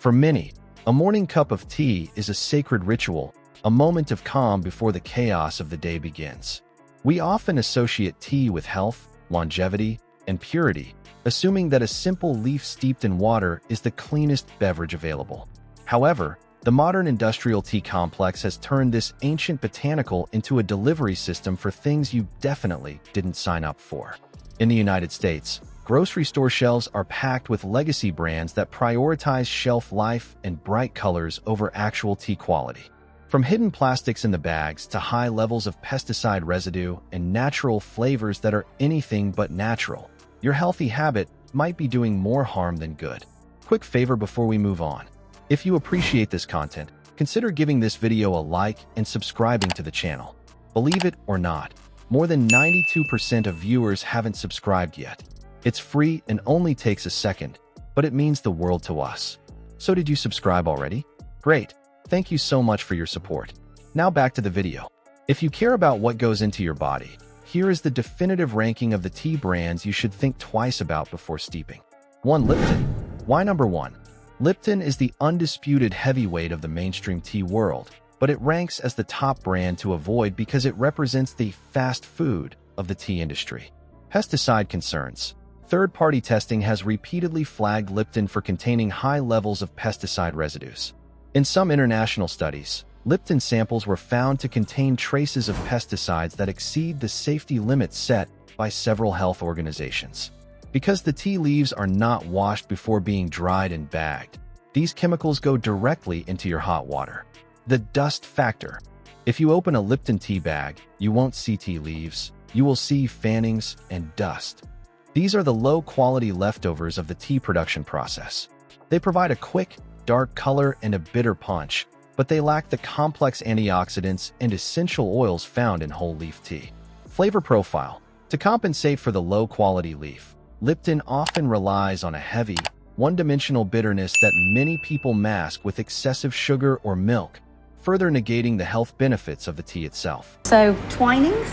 For many, a morning cup of tea is a sacred ritual, a moment of calm before the chaos of the day begins. We often associate tea with health, longevity, and purity, assuming that a simple leaf steeped in water is the cleanest beverage available. However, the modern industrial tea complex has turned this ancient botanical into a delivery system for things you definitely didn't sign up for. In the United States, grocery store shelves are packed with legacy brands that prioritize shelf life and bright colors over actual tea quality. From hidden plastics in the bags to high levels of pesticide residue and natural flavors that are anything but natural, your healthy habit might be doing more harm than good. Quick favor before we move on. If you appreciate this content, consider giving this video a like and subscribing to the channel. Believe it or not, more than 92% of viewers haven't subscribed yet. It's free and only takes a second, but it means the world to us. So did you subscribe already? Great. Thank you so much for your support. Now back to the video. If you care about what goes into your body, here is the definitive ranking of the tea brands you should think twice about before steeping. 1. Lipton. Why number 1? Lipton is the undisputed heavyweight of the mainstream tea world, but it ranks as the top brand to avoid because it represents the fast food of the tea industry. Pesticide concerns. Third-party testing has repeatedly flagged Lipton for containing high levels of pesticide residues. In some international studies, Lipton samples were found to contain traces of pesticides that exceed the safety limits set by several health organizations. Because the tea leaves are not washed before being dried and bagged, these chemicals go directly into your hot water. The dust factor. If you open a Lipton tea bag, you won't see tea leaves, you will see fannings and dust. These are the low-quality leftovers of the tea production process. They provide a quick, dark color and a bitter punch, but they lack the complex antioxidants and essential oils found in whole leaf tea. Flavor profile. To compensate for the low-quality leaf, Lipton often relies on a heavy, one-dimensional bitterness that many people mask with excessive sugar or milk, further negating the health benefits of the tea itself. So, Twinings?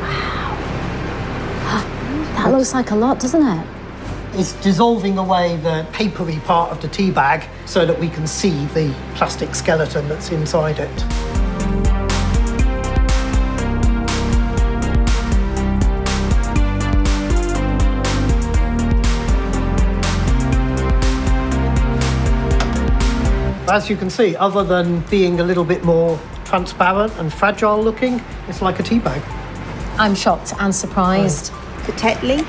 Wow. That looks like a lot, doesn't it? It's dissolving away the papery part of the tea bag so that we can see the plastic skeleton that's inside it. As you can see, other than being a little bit more transparent and fragile looking, it's like a tea bag. I'm shocked and surprised. The Tetley?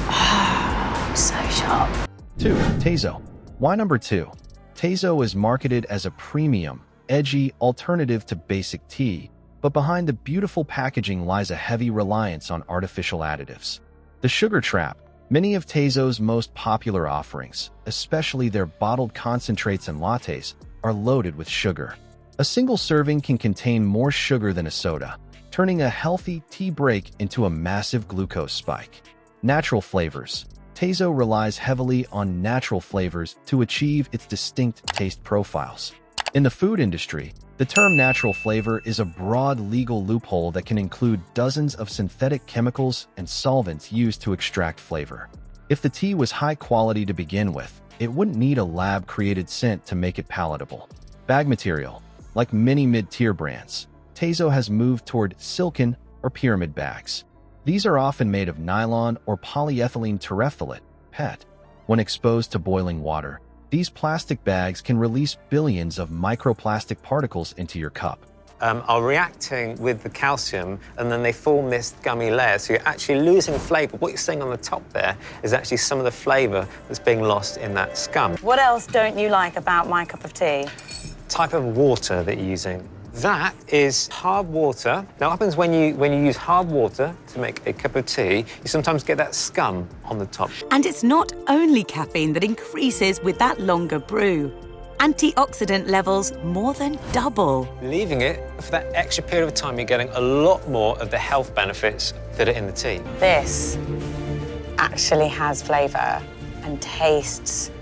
I'm so shocked. 2. Teizo. Why number 2? Teizo is marketed as a premium, edgy alternative to basic tea, but behind the beautiful packaging lies a heavy reliance on artificial additives. The sugar trap. Many of Teizo's most popular offerings, especially their bottled concentrates and lattes, are loaded with sugar. A single serving can contain more sugar than a soda, turning a healthy tea break into a massive glucose spike. Natural flavors. Teizo relies heavily on natural flavors to achieve its distinct taste profiles. In the food industry, the term natural flavor is a broad legal loophole that can include dozens of synthetic chemicals and solvents used to extract flavor. If the tea was high quality to begin with, it wouldn't need a lab-created scent to make it palatable. Bag material. Like many mid-tier brands, Teizo has moved toward silken or pyramid bags. These are often made of nylon or polyethylene terephthalate, PET. When exposed to boiling water, these plastic bags can release billions of microplastic particles into your cup. Are reacting with the calcium, and then they form this gummy layer, so you're actually losing flavour. What you're seeing on the top there is actually some of the flavour that's being lost in that scum. What else don't you like about my cup of tea? Type of water that you're using. That is hard water. Now, what happens when you use hard water to make a cup of tea, you sometimes get that scum on the top. And it's not only caffeine that increases with that longer brew. Antioxidant levels more than double. Leaving it for that extra period of time, you're getting a lot more of the health benefits that are in the tea. This actually has flavour and tastes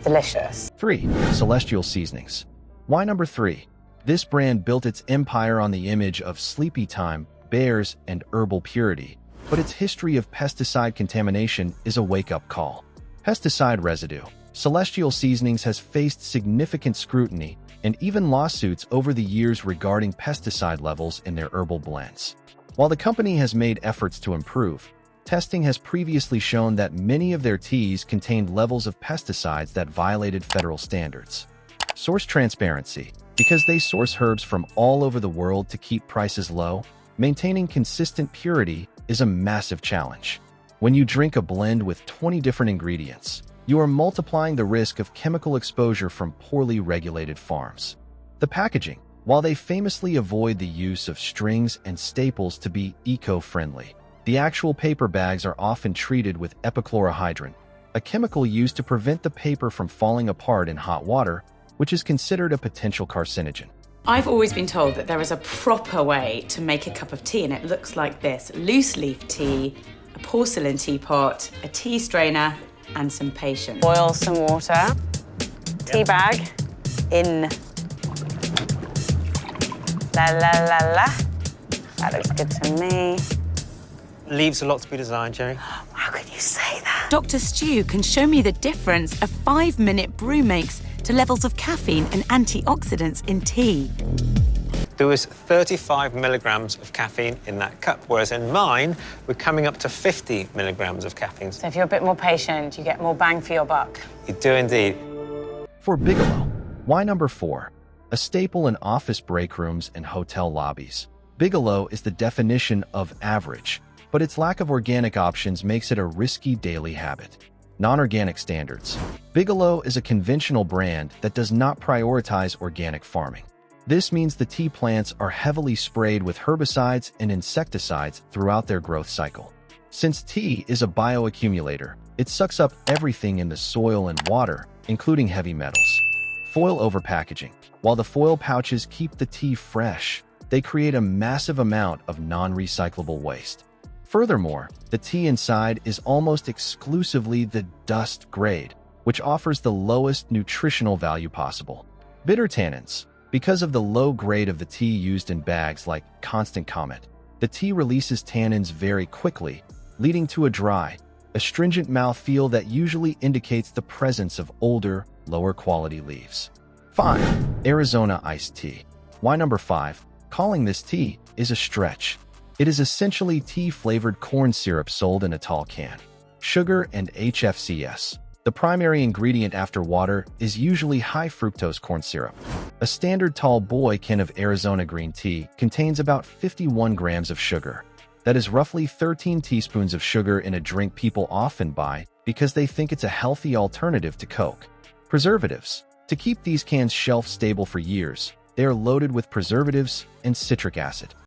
delicious. 3. Celestial Seasonings. Why number 3? This brand built its empire on the image of sleepy time, bears, and herbal purity, but its history of pesticide contamination is a wake-up call. Pesticide residue. Celestial Seasonings has faced significant scrutiny and even lawsuits over the years regarding pesticide levels in their herbal blends. While the company has made efforts to improve, testing has previously shown that many of their teas contained levels of pesticides that violated federal standards. Source transparency. Because they source herbs from all over the world to keep prices low, maintaining consistent purity is a massive challenge. When you drink a blend with 20 different ingredients, you are multiplying the risk of chemical exposure from poorly regulated farms. The packaging. While they famously avoid the use of strings and staples to be eco-friendly, the actual paper bags are often treated with epichlorohydrin, a chemical used to prevent the paper from falling apart in hot water, which is considered a potential carcinogen. I've always been told that there is a proper way to make a cup of tea, and it looks like this: loose leaf tea, a porcelain teapot, a tea strainer, and some patience. Boil some water. Tea bag in. La la la la. That looks good to me. Leaves a lot to be desired, Jerry. How could you say that? Dr. Stu can show me the difference a 5-minute brew makes to levels of caffeine and antioxidants in tea. There was 35 milligrams of caffeine in that cup, whereas in mine, we're coming up to 50 milligrams of caffeine. So if you're a bit more patient, you get more bang for your buck. You do indeed. For Bigelow, why number 4? A staple in office break rooms and hotel lobbies. Bigelow is the definition of average, but its lack of organic options makes it a risky daily habit. Non-organic standards. Bigelow is a conventional brand that does not prioritize organic farming. This means the tea plants are heavily sprayed with herbicides and insecticides throughout their growth cycle. Since tea is a bioaccumulator, it sucks up everything in the soil and water, including heavy metals. Foil overpackaging. While the foil pouches keep the tea fresh, they create a massive amount of non-recyclable waste. Furthermore, the tea inside is almost exclusively the dust grade, which offers the lowest nutritional value possible. Bitter tannins. Because of the low grade of the tea used in bags like Constant Comment, the tea releases tannins very quickly, leading to a dry, astringent mouthfeel that usually indicates the presence of older, lower quality leaves. 5. Arizona iced tea. Why number 5? Calling this tea is a stretch. It is essentially tea-flavored corn syrup sold in a tall can. Sugar and HFCS. The primary ingredient after water is usually high-fructose corn syrup. A standard tall boy can of Arizona green tea contains about 51 grams of sugar. That is roughly 13 teaspoons of sugar in a drink people often buy because they think it's a healthy alternative to Coke. Preservatives. To keep these cans shelf-stable for years, they are loaded with preservatives and citric acid.